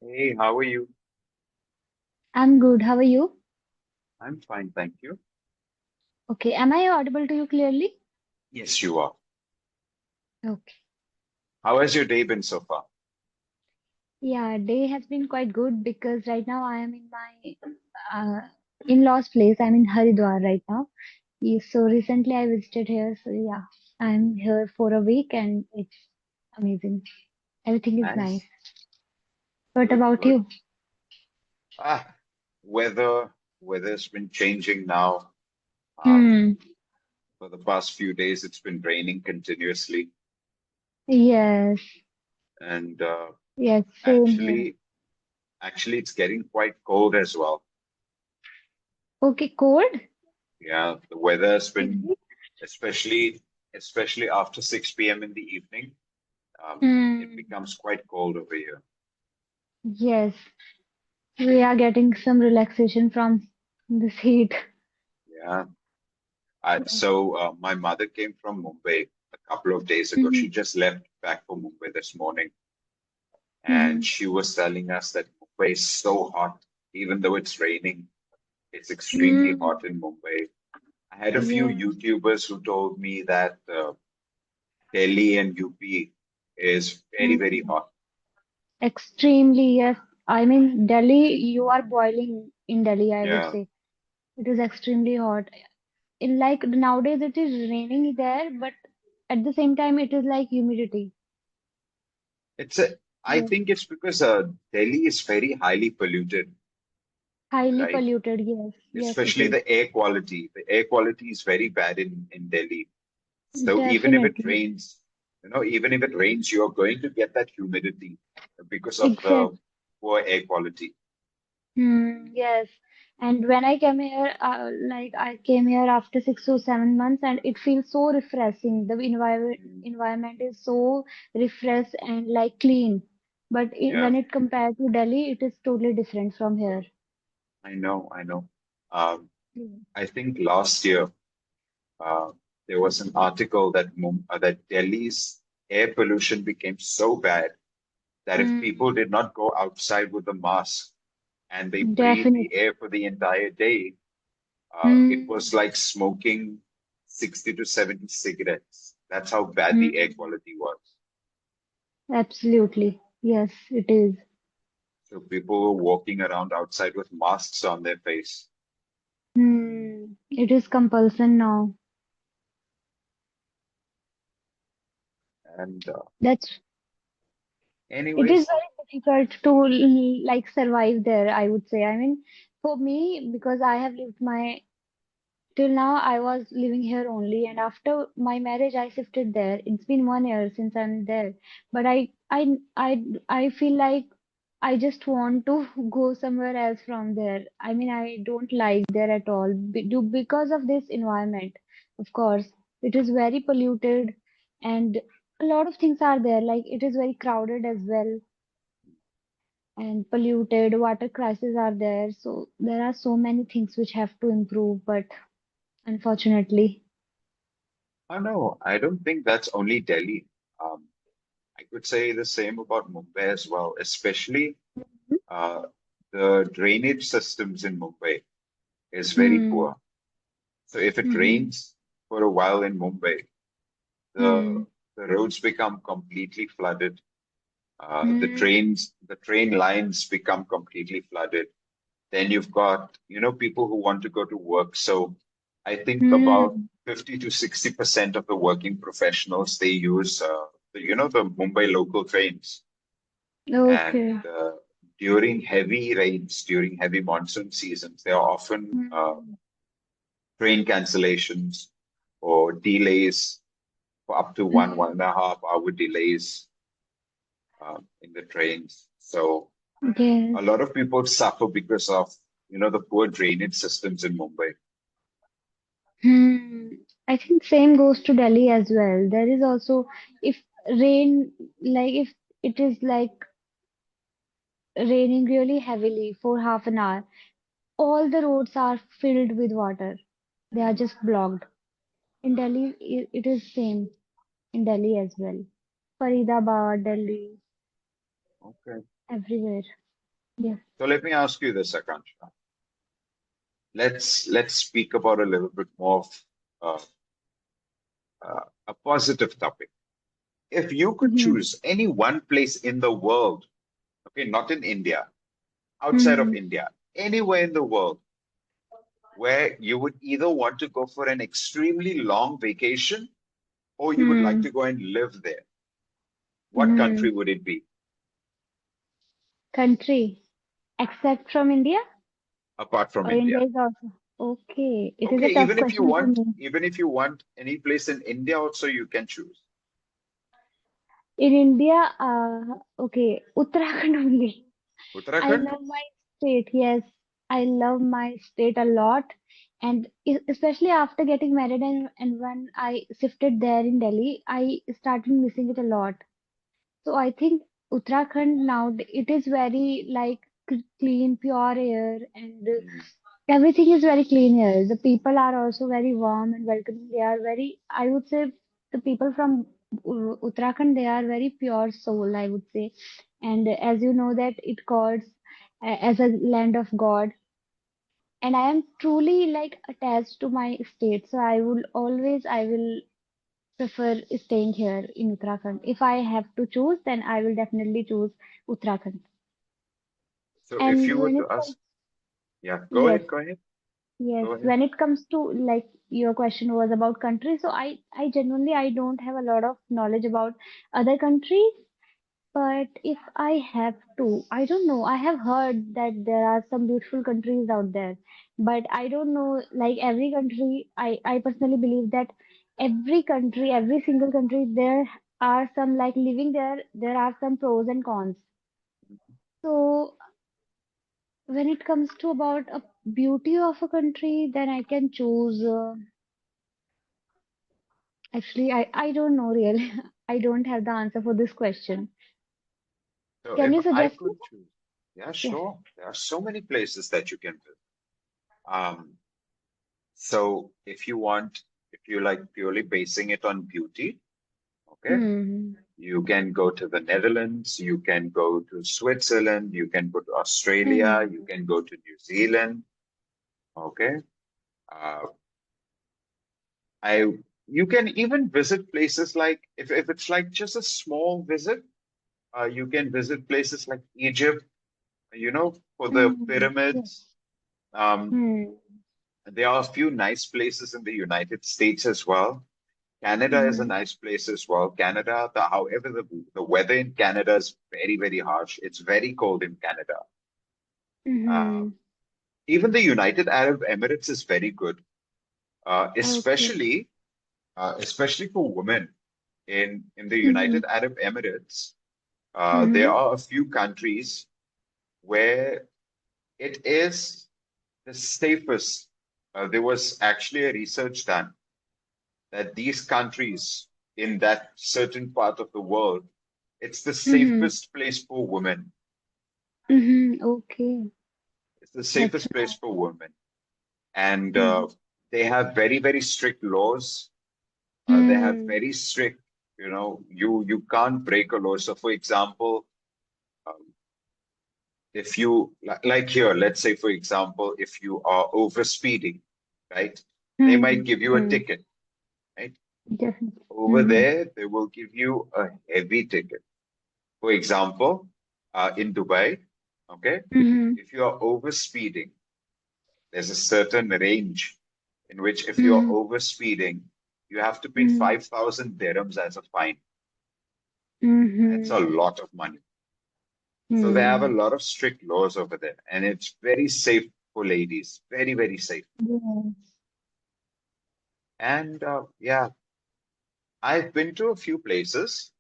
Hey, how are you? I'm good. How are you? I'm fine, thank you. Okay. Am I audible to you clearly? Yes, you are. Okay. How has your day been so far? Yeah, day has been quite good because right now I am in my uh, in-laws' place. I'm in Haridwar right now. So recently I visited here. So yeah, I'm here for a week and it's amazing. Everything is nice. Nice. What Good, about good. you? Ah, weather's been changing now. Um, Hmm. for the past few days, it's been raining continuously, Yes. and Yes. Same here. actually, actually, it's getting quite cold as well. Okay. Cold? Yeah, the weather has been, Really? especially, especially after 6 p.m. in the evening, it Hmm. becomes quite cold over here. Yes. We are getting some relaxation from this heat. Yeah. My mother came from Mumbai a couple of days ago. Hmm. She just left back for Mumbai this morning, and Hmm. she was telling us that Mumbai is so hot, even though it's raining. It's extremely Hmm. hot in Mumbai. I had a few Yes, YouTubers who told me that Delhi and UP is very, very mm, hot. extremely. Yes, I mean Delhi. You are boiling in Delhi. I would Yeah, say it is extremely hot. In like nowadays, it is raining there, but at the same time, it is like humidity. it's a. I Yes, think it's because Delhi is very highly polluted, highly right? polluted. Yes, yes, it Especially is. the air quality. The air quality is very bad in Delhi. So even if it Definitely, rains, even if it rains, you're going to get that humidity because of the exact. poor air quality. Yes. And when I came here, I came here after 6 or 7 months, and it feels so refreshing. The Mm, environment is so refreshed and like clean. But yeah, when it compared to Delhi, it is totally different from here. I know, I know. Um, Mm. I think last year uh, there was an article that Delhi's air pollution became so bad that if people Hmm. did not go outside with a mask and they breathed the Definitely. air for the entire day, it was Hmm. like smoking 60 to 70 cigarettes. That's how bad the air Hmm. quality was. Absolutely. Yes, it is. So people were walking around outside with masks on their face. It is compulsion now. And That's It is anyways, very difficult to like survive there, I would say. I mean, for me, because I have lived my till now, I was living here only, and after my marriage, I shifted there. It's been 1 year since I'm there, but I feel like I just want to go somewhere else from there. I mean, I don't like there at all because of this environment. Of course, it is very polluted, and a lot of things are there. Like it is very crowded as well and polluted water crises are there, so there are so many things which have to improve, but unfortunately. I know, I don't think that's only Delhi. Um, I could say the same about Mumbai as well, especially uh, the drainage systems in Mumbai is very Hmm. poor. So if it Hmm. rains for a while in Mumbai, the Hmm. the roads become completely flooded. Hmm. The train lines become completely flooded. Then you've got, people who want to go to work. So I think about Hmm. 50 to 60% of the working professionals, they use, the Mumbai local trains. And Okay. during heavy rains, during heavy monsoon seasons, there are often Hmm. train cancellations or delays for up to one and Hmm. a half hour delays in the trains. So Yes. a lot of people suffer because of, the poor drainage systems in Mumbai. Hmm. I think same goes to Delhi as well. There is also if rain if it is like raining really heavily for half an hour, all the roads are filled with water. They are Mm, just blocked. In Delhi, it is same in Delhi as well. Faridabad, Delhi, okay. everywhere. Yes. So let me ask you this, Akansha. Let's speak about a little bit more of a positive topic. If you could Mm-hmm. choose any one place in the world, okay, not in India, outside of Mm-hmm. India, anywhere in the world, where you would either want to go for an extremely long vacation or you would like Hmm. to go and live there, what Mm-hmm. country would it be Country, except from India, apart from or India? India is also okay. It is a Okay, tough question for me. even if you want any place in India also, you can choose. In India, okay, Uttarakhand only. I Uttarakhand? love my state. Yes, I love my state a lot, and especially after getting married and when I shifted there in Delhi, I started missing it a lot. So I think Uttarakhand now it is very like clean, pure air, and Mm. everything is very clean here. The people are also very warm and welcoming. They are very, I would say, the people from Uttarakhand, they are very pure soul, I would say. And as you know that it calls as a land of God. And I am truly like attached to my state. So I will prefer staying here in Uttarakhand. If I have to choose, then I will definitely choose Uttarakhand. So if And you were when to it comes, ask, yeah, yes, go ahead, yes, go ahead. when it comes to like your question was about countries, so I genuinely I don't have a lot of knowledge about other countries, but if I have to, I don't know. I have heard that there are some beautiful countries out there, but I don't know. Like every country, I personally believe that every country, every single country, there are some like living there. There are some pros and cons. So when it comes to about a beauty of a country, then I can choose. Actually, I don't know really. I don't have the answer for this question. So Can if you I suggest me? could choose, yeah, Yes. sure. There are so many places that you can visit. So if you like purely basing it on beauty, okay, Hmm. you can go to the Netherlands, you can go to Switzerland, you can go to Australia, you Hmm. can go to New Zealand, okay. Uh, I you can even visit places like if it's like just a small visit, you can visit places like Egypt, for the Hmm. Yes. pyramids. Um, Hmm. there are a few nice places in the United States as well. Canada is a Hmm. nice place as well. Canada, however, the weather in Canada is very, very harsh. It's very cold in Canada. Uh, Hmm. even the United Arab Emirates is very good, Okay. especially for women in the Hmm. United Arab Emirates. There Hmm. are a few countries where it is the safest. There was actually a research done that these countries in that certain part of the world, it's the Hmm. safest place for women. Hmm. Okay. It's the That's safest place nice. for women. And Hmm. they have very, very strict laws. They have Hmm. very strict, you can't break a law. So, for example, um, if you, like here, let's say, for example, if you are over speeding, right, they Hmm. might give you a Hmm. ticket, right? Definitely. Over Hmm. there, they will give you a heavy ticket. For example, in Dubai, okay, Hmm. if you are over speeding, there's a certain range in which if you're Hmm. over speeding, you have to pay Hmm. 5,000 dirhams as a fine. That's Hmm. a lot of money. So they have a Hmm. lot of strict laws over there, and it's very safe for ladies, very, very safe. Yes. And yeah, I've been to a few places.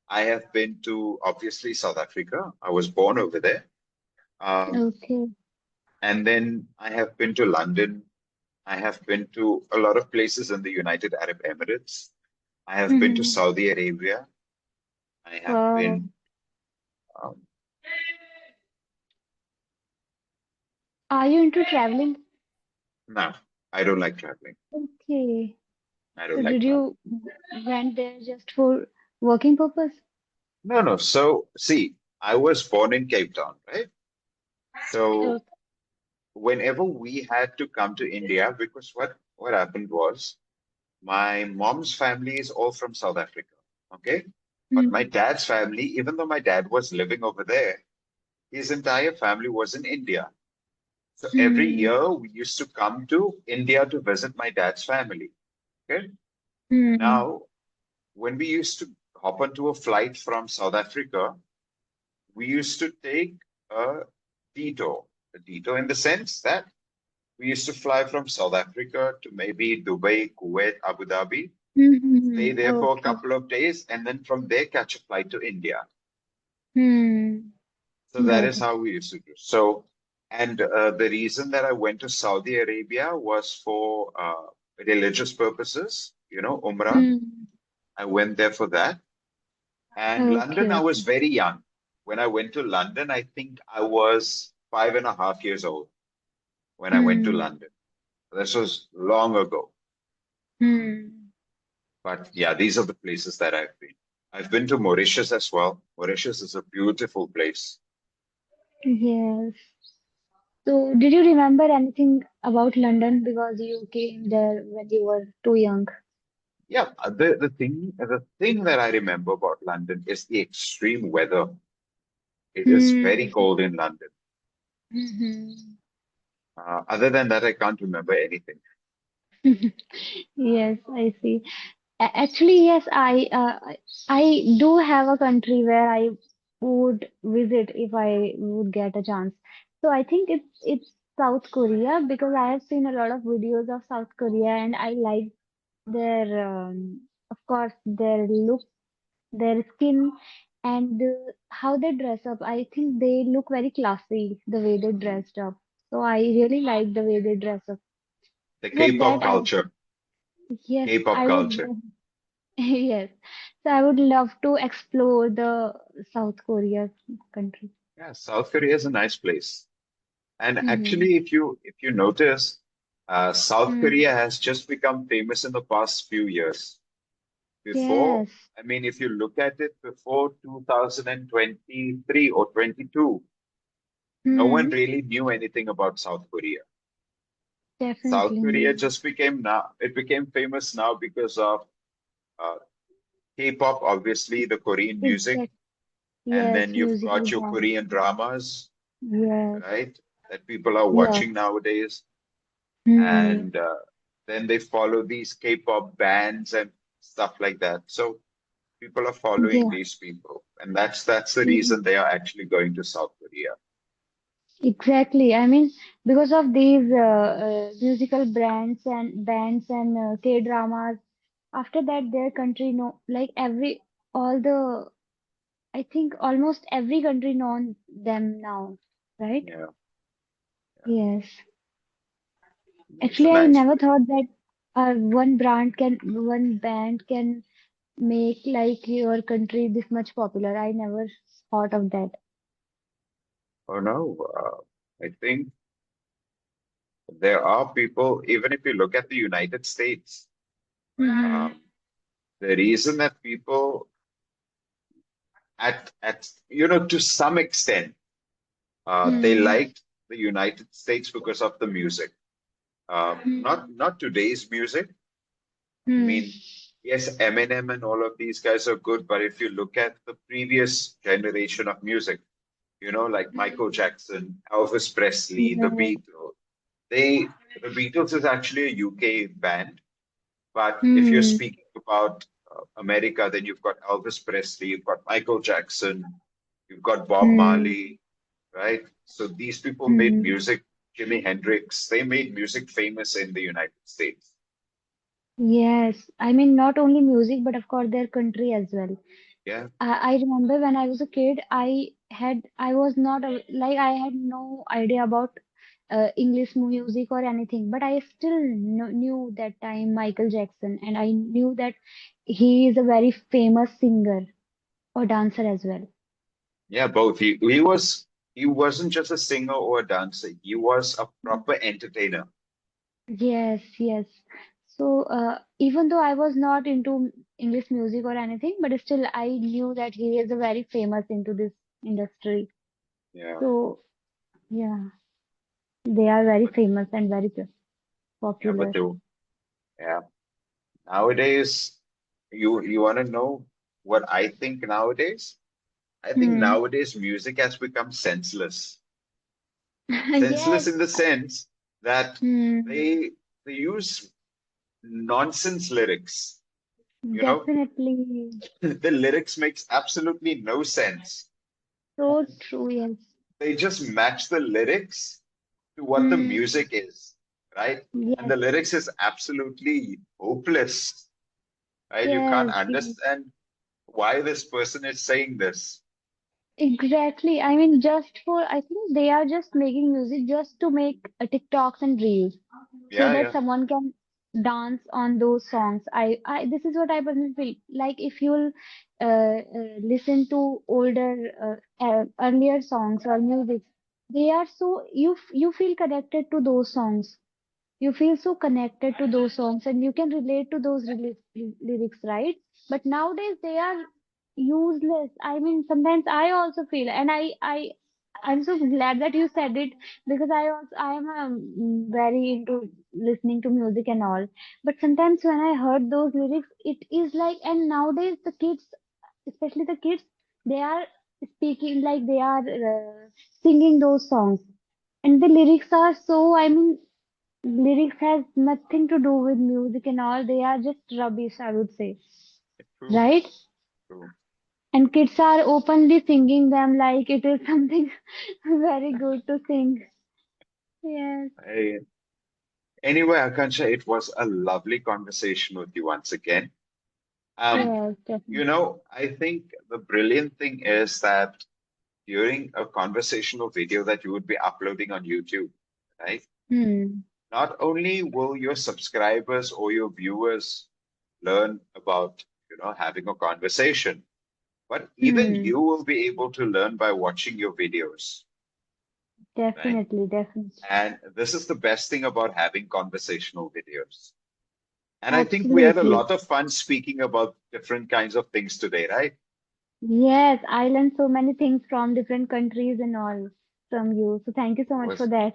I have been to obviously South Africa. I was born over there. Um, Okay. and then I have been to London. I have been to a lot of places in the United Arab Emirates. I have been to Hmm. Saudi Arabia. I have Wow. been, um, Are you into traveling? no, I don't like traveling. Okay. I don't So like did traveling. you went there just for working purpose? No, no. So, see, I was born in Cape Town, right? So Okay. whenever we had to come to India, because what happened was my mom's family is all from South Africa. Okay. But my Hmm. dad's family, even though my dad was living over there, his entire family was in India. So every Hmm. year we used to come to India to visit my dad's family. Okay. Hmm. Now, when we used to hop onto a flight from South Africa, we used to take a detour. A detour in the sense that we used to fly from South Africa to maybe Dubai, Kuwait, Abu Dhabi, stay Hmm. there for a Okay. couple of days, and then from there catch a flight to India. Hmm. So that Got is it. how we used to do. So, and the reason that I went to Saudi Arabia was for religious purposes, Umrah. Hmm. I went there for that. And London, Okay. I was Okay. very young. When I went to London, I think I was 5.5 years old when I went to Hmm. London. This was long ago. Hmm. But yeah, these are the places that I've been. I've been to Mauritius as well. Mauritius is a beautiful place. Yes. So, did you remember anything about London because you came there when you were too young? Yeah, the thing that I remember about London is the extreme weather. It is Hmm. very cold in London. Hmm. Other than that, I can't remember anything. Yes, I see. Actually, yes, I do have a country where I would visit if I would get a chance. So I think it's South Korea because I have seen a lot of videos of South Korea and I like their of course their look, their skin, and how they dress up. I think they look very classy the way they dressed up. So I really like the way they dress up. The For K-pop that, culture, yes, K-pop I would. culture. Yes. So I would love to explore the South Korea country. Yeah, South Korea is a nice place. And Mm-hmm. actually, if you notice, South Mm. Korea has just become famous in the past few years. Before, Yes. I mean, if you look at it before 2023 or 22, no one Mm. really knew anything about South Korea. South Definitely. Korea No. just became famous now because of uh, K-pop, obviously, the Korean music, Exact. and Yes. then you've Musical got your dance. Korean dramas, Yes. right? That people are Yeah. watching nowadays. Mm. And then they follow these K-pop bands and stuff like that. So people are following Yeah. these people, and that's the Mm. reason they are actually going to South Korea. Exactly. I mean, because of these musical bands and K-dramas, after that, their country know like all the I think almost every country knows them now, right? Yeah, Yes. yeah. It's a Actually, I nice never place. thought that one band can make like your country this much popular. I never thought of that. Oh no, I think there are people. Even if you look at the United States, Mm-hmm. um, the reason that people at to some extent they Hmm. liked the United States because of the music. Not today's music. I Hmm. mean, yes, Eminem and all of these guys are good, but if you look at the previous generation of music, like Michael Jackson, Elvis Presley, the Yes. Beatles, they the Beatles is actually a UK band, but if you're Hmm. speaking about America, then you've got Elvis Presley, you've got Michael Jackson, you've got Bob Hmm. Marley, right? So these people made Hmm. music, Jimi Hendrix, they made music famous in the United States. Yes. I mean, not only music, but of course their country as well. Yeah. I remember when I was a kid, I was not like I had no idea about English music or anything, but I still knew that time Michael Jackson, and I knew that he is a very famous singer or dancer as well. Yeah, both. He wasn't just a singer or a dancer. He was a proper entertainer. Yes, yes. So even though I was not into English music or anything, but still I knew that he is a very famous into this industry. Yeah. So. Yeah, they are very But famous and very yeah, but popular. yeah. Nowadays, you want to know what I think nowadays? I think Hmm. nowadays music has become senseless. Yes. Senseless in the sense that Hmm. they they use nonsense lyrics. You know, Definitely. the lyrics makes absolutely no sense. So true. Yes. They just match the lyrics to what the Hmm. music is, right? And Yes. the lyrics is absolutely hopeless, right? You can't Yes. Yes. understand why this person is saying this. Exactly. I mean, just for, I think they are just making music just to make TikToks and reels so Yeah, that yeah, someone can dance on those songs. This is what I personally feel. Like if you'll listen to older, earlier songs or music, they are so, you feel connected to those songs. You feel so connected to those songs and you can relate to those lyrics, right? But nowadays they are useless. I mean, sometimes I also feel, and I'm so glad that you said it because I am very into listening to music and all. But sometimes when I heard those lyrics, it is like, and nowadays the kids, especially the kids, they are speaking like they are singing those songs. And the lyrics are so, I mean, lyrics has nothing to do with music and all. They are just rubbish, I would say. true, Right? true. And kids are openly singing them like it is something very good to sing. Yes, I, anyway, Akansha, it was a lovely conversation with you once again. Um, yes, definitely. I think the brilliant thing is that during a conversational video that you would be uploading on YouTube, right? Hmm. Not only will your subscribers or your viewers learn about, having a conversation, but even Hmm. you will be able to learn by watching your videos, right? Definitely, definitely. And this is the best thing about having conversational videos. And I think we had a Absolutely. lot of fun speaking about different kinds of things today, right? Yes, I learned so many things from different countries and all from you. So thank you so It much for was that.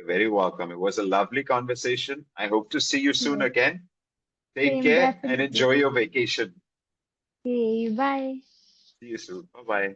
very welcome. It was a lovely conversation. I hope to see you soon Yes, again. Take same, care and enjoy definitely. your vacation. Okay, bye. See you soon. Bye bye.